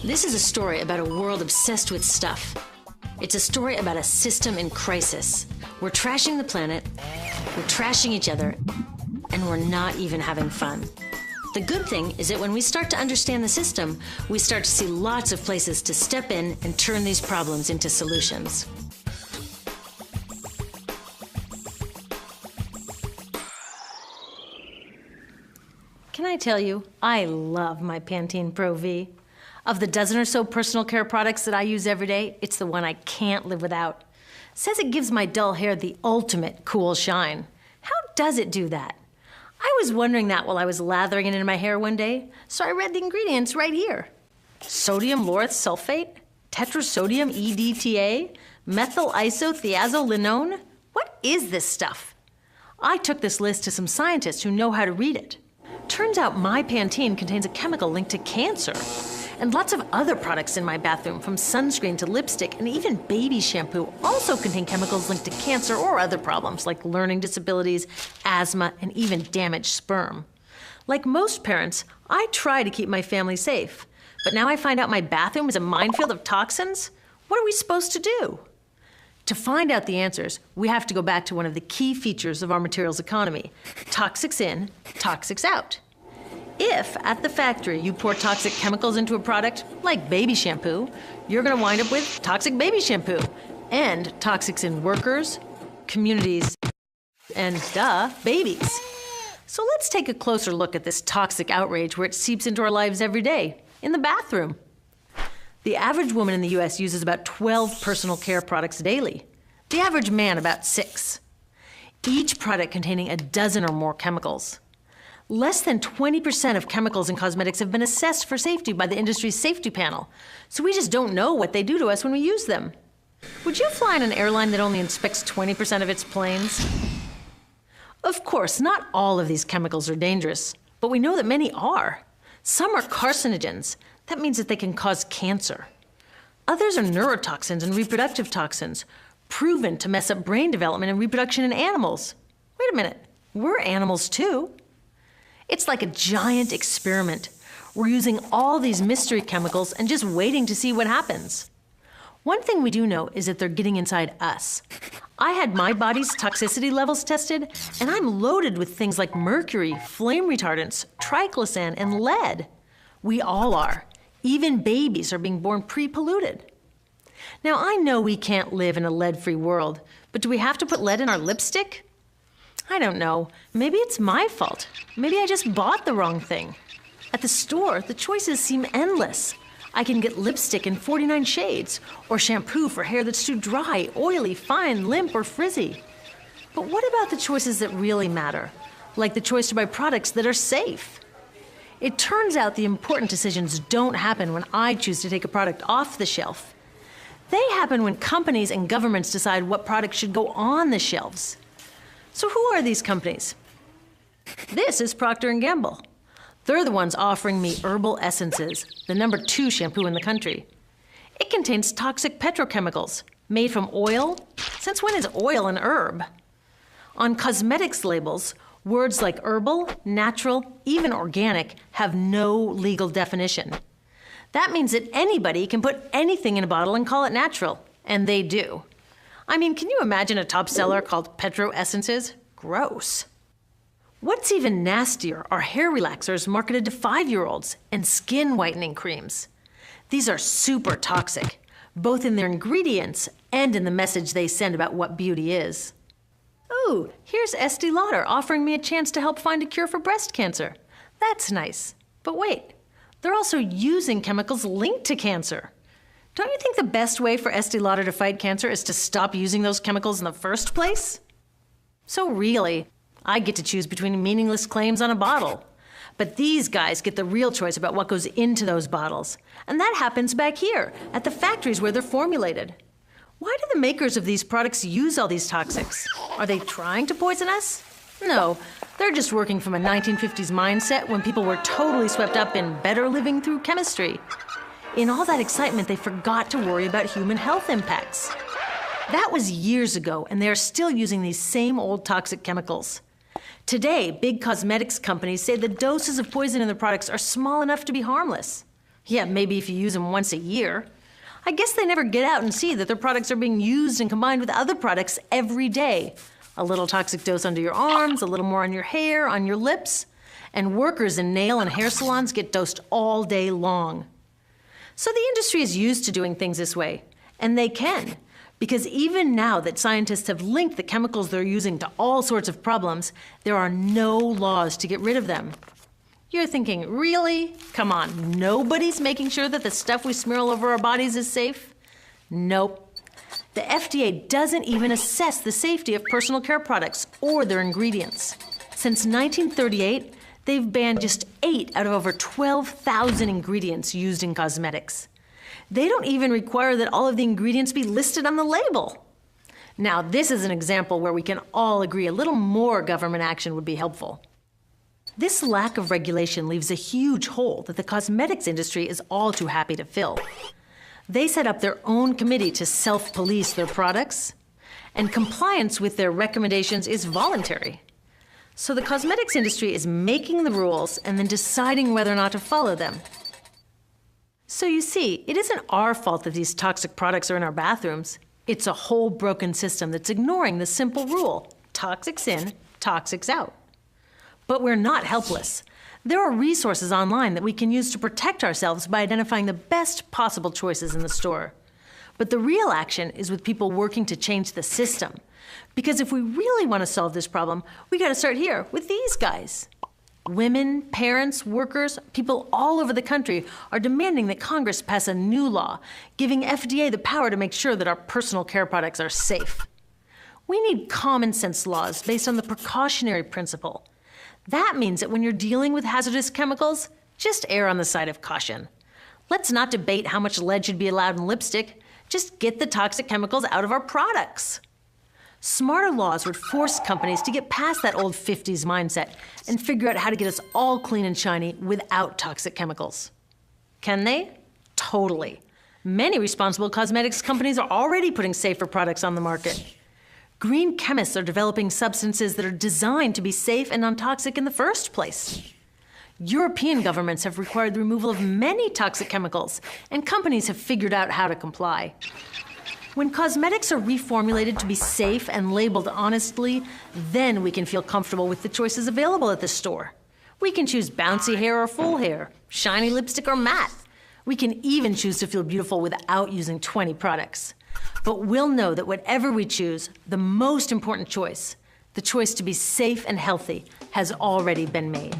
This is a story about a world obsessed with stuff. It's a story about a system in crisis. We're trashing the planet, we're trashing each other, and we're not even having fun. The good thing is that when we start to understand the system, we start to see lots of places to step in and turn these problems into solutions. Can I tell you, I love my Pantene Pro V. Of the dozen or so personal care products that I use every day, it's the one I can't live without. It says it gives my dull hair the ultimate cool shine. How does it do that? I was wondering that while I was lathering it in my hair one day, so I read the ingredients right here. Sodium lauryl sulfate, tetrasodium EDTA, methyl isothiazolinone. What is this stuff? I took this list to some scientists who know how to read it. Turns out my Pantene contains a chemical linked to cancer. And lots of other products in my bathroom, from sunscreen to lipstick and even baby shampoo, also contain chemicals linked to cancer or other problems like learning disabilities, asthma, and even damaged sperm. Like most parents, I try to keep my family safe. But now I find out my bathroom is a minefield of toxins? What are we supposed to do? To find out the answers, we have to go back to one of the key features of our materials economy: toxics in, toxics out. If, at the factory, you pour toxic chemicals into a product, like baby shampoo, you're going to wind up with toxic baby shampoo, and toxics in workers, communities, and, babies. So let's take a closer look at this toxic outrage where it seeps into our lives every day, in the bathroom. The average woman in the U.S. uses about 12 personal care products daily. The average man about 6. Each product containing a dozen or more chemicals. Less than 20% of chemicals in cosmetics have been assessed for safety by the industry's safety panel, so we just don't know what they do to us when we use them. Would you fly in an airline that only inspects 20% of its planes? Of course, not all of these chemicals are dangerous, but we know that many are. Some are carcinogens. That means that they can cause cancer. Others are neurotoxins and reproductive toxins, proven to mess up brain development and reproduction in animals. Wait a minute, we're animals too. It's like a giant experiment. We're using all these mystery chemicals and just waiting to see what happens. One thing we do know is that they're getting inside us. I had my body's toxicity levels tested, and I'm loaded with things like mercury, flame retardants, triclosan, and lead. We all are. Even babies are being born pre-polluted. Now, I know we can't live in a lead-free world, but do we have to put lead in our lipstick? I don't know. Maybe it's my fault. Maybe I just bought the wrong thing. At the store, the choices seem endless. I can get lipstick in 49 shades, or shampoo for hair that's too dry, oily, fine, limp, or frizzy. But what about the choices that really matter? Like the choice to buy products that are safe? It turns out the important decisions don't happen when I choose to take a product off the shelf. They happen when companies and governments decide what products should go on the shelves. So who are these companies? This is Procter & Gamble. They're the ones offering me Herbal Essences, the #2 shampoo in the country. It contains toxic petrochemicals made from oil. Since when is oil an herb? On cosmetics labels, words like herbal, natural, even organic have no legal definition. That means that anybody can put anything in a bottle and call it natural, and they do. I mean, can you imagine a top seller called Petro Essences? Gross. What's even nastier are hair relaxers marketed to 5-year-olds and skin whitening creams. These are super toxic, both in their ingredients and in the message they send about what beauty is. Ooh, here's Estee Lauder offering me a chance to help find a cure for breast cancer. That's nice. But wait, they're also using chemicals linked to cancer. Don't you think the best way for Estee Lauder to fight cancer is to stop using those chemicals in the first place? So really, I get to choose between meaningless claims on a bottle. But these guys get the real choice about what goes into those bottles. And that happens back here, at the factories where they're formulated. Why do the makers of these products use all these toxics? Are they trying to poison us? No, they're just working from a 1950s mindset when people were totally swept up in better living through chemistry. In all that excitement, they forgot to worry about human health impacts. That was years ago, and they are still using these same old toxic chemicals. Today, big cosmetics companies say the doses of poison in their products are small enough to be harmless. Yeah, maybe if you use them once a year. I guess they never get out and see that their products are being used and combined with other products every day. A little toxic dose under your arms, a little more on your hair, on your lips. And workers in nail and hair salons get dosed all day long. So the industry is used to doing things this way, and they can. Because even now that scientists have linked the chemicals they're using to all sorts of problems, there are no laws to get rid of them. You're thinking, really? Come on, nobody's making sure that the stuff we smear all over our bodies is safe? Nope. The FDA doesn't even assess the safety of personal care products or their ingredients. Since 1938, they've banned just 8 out of over 12,000 ingredients used in cosmetics. They don't even require that all of the ingredients be listed on the label. Now, this is an example where we can all agree a little more government action would be helpful. This lack of regulation leaves a huge hole that the cosmetics industry is all too happy to fill. They set up their own committee to self-police their products, and compliance with their recommendations is voluntary. So the cosmetics industry is making the rules and then deciding whether or not to follow them. So you see, it isn't our fault that these toxic products are in our bathrooms. It's a whole broken system that's ignoring the simple rule: toxics in, toxics out. But we're not helpless. There are resources online that we can use to protect ourselves by identifying the best possible choices in the store. But the real action is with people working to change the system. Because if we really want to solve this problem, we got to start here with these guys. Women, parents, workers, people all over the country are demanding that Congress pass a new law, giving FDA the power to make sure that our personal care products are safe. We need common sense laws based on the precautionary principle. That means that when you're dealing with hazardous chemicals, just err on the side of caution. Let's not debate how much lead should be allowed in lipstick. Just get the toxic chemicals out of our products. Smarter laws would force companies to get past that old 50s mindset and figure out how to get us all clean and shiny without toxic chemicals. Can they? Totally. Many responsible cosmetics companies are already putting safer products on the market. Green chemists are developing substances that are designed to be safe and non-toxic in the first place. European governments have required the removal of many toxic chemicals, and companies have figured out how to comply. When cosmetics are reformulated to be safe and labeled honestly, then we can feel comfortable with the choices available at the store. We can choose bouncy hair or full hair, shiny lipstick or matte. We can even choose to feel beautiful without using 20 products. But we'll know that whatever we choose, the most important choice, the choice to be safe and healthy, has already been made.